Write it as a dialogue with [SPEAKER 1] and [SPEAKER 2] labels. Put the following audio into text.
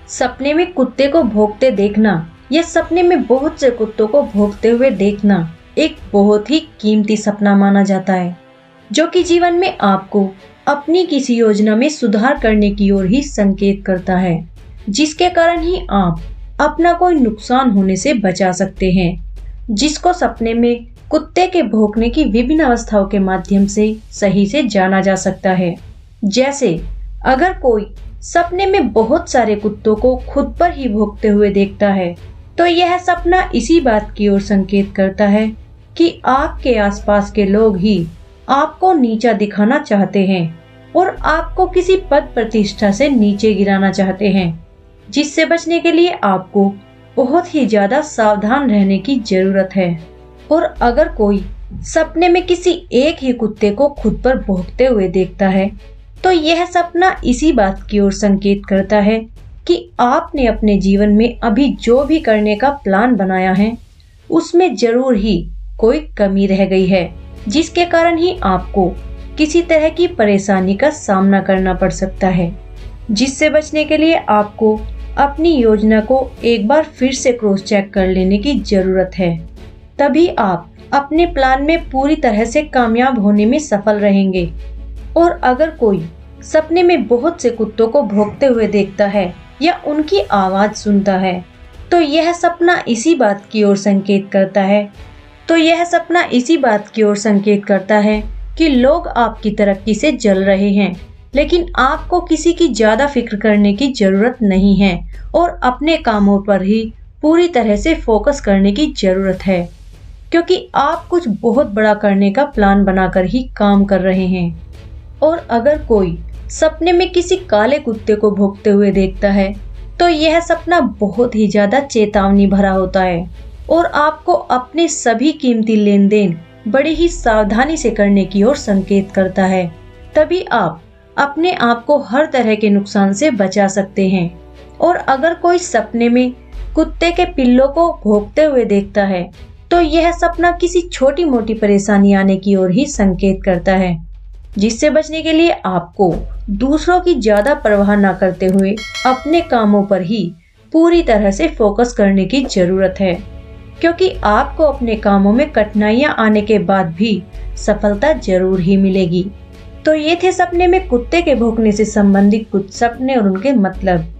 [SPEAKER 1] सपने में कुत्ते को भौंकते देखना या सपने में बहुत से कुत्तों को भौंकते हुए देखना एक बहुत ही कीमती सपना माना जाता है, जो कि जीवन में आपको अपनी किसी योजना में सुधार करने की ओर ही संकेत करता है, जिसके कारण ही आप अपना कोई नुकसान होने से बचा सकते हैं। जिसको सपने में कुत्ते के भौंकने की विभिन्न अवस्थाओं के माध्यम से सही से जाना जा सकता है। जैसे अगर कोई सपने में बहुत सारे कुत्तों को खुद पर ही भौंकते हुए देखता है, तो यह सपना इसी बात की ओर संकेत करता है कि आपके आसपास के लोग ही आपको नीचा दिखाना चाहते हैं और आपको किसी पद प्रतिष्ठा से नीचे गिराना चाहते हैं, जिससे बचने के लिए आपको बहुत ही ज्यादा सावधान रहने की जरूरत है। और अगर कोई सपने में किसी एक ही कुत्ते को खुद पर भौंकते हुए देखता है, तो यह सपना इसी बात की ओर संकेत करता है कि आपने अपने जीवन में अभी जो भी करने का प्लान बनाया है, उसमें जरूर ही कोई कमी रह गई है, जिसके कारण ही आपको किसी तरह की परेशानी का सामना करना पड़ सकता है। जिससे बचने के लिए आपको अपनी योजना को एक बार फिर से क्रॉस चेक कर लेने की जरूरत है। तभी आप अपने प्लान में पूरी तरह से कामयाब होने में सफल रहेंगे। और अगर कोई सपने में बहुत से कुत्तों को भौंकते हुए देखता है या उनकी आवाज सुनता है, तो यह सपना इसी बात की ओर संकेत करता है कि लोग आपकी तरक्की से जल रहे हैं, लेकिन आपको किसी की ज्यादा फिक्र करने की जरूरत नहीं है और अपने कामों पर ही पूरी तरह से फोकस करने की जरूरत है, क्योंकि आप कुछ बहुत बड़ा करने का प्लान बनाकर ही काम कर रहे हैं। और अगर कोई सपने में किसी काले कुत्ते को भौंकते हुए देखता है, तो यह सपना बहुत ही ज्यादा चेतावनी भरा होता है और आपको अपने सभी कीमती लेन देन बड़ी ही सावधानी से करने की ओर संकेत करता है। तभी आप अपने आप को हर तरह के नुकसान से बचा सकते हैं। और अगर कोई सपने में कुत्ते के पिल्लों को भौंकते हुए देखता है, तो यह सपना किसी छोटी मोटी परेशानी आने की ओर ही संकेत करता है, जिससे बचने के लिए आपको दूसरों की ज्यादा परवाह न करते हुए अपने कामों पर ही पूरी तरह से फोकस करने की जरूरत है, क्योंकि आपको अपने कामों में कठिनाइयां आने के बाद भी सफलता जरूर ही मिलेगी। तो ये थे सपने में कुत्ते के भौंकने से संबंधित कुछ सपने और उनके मतलब।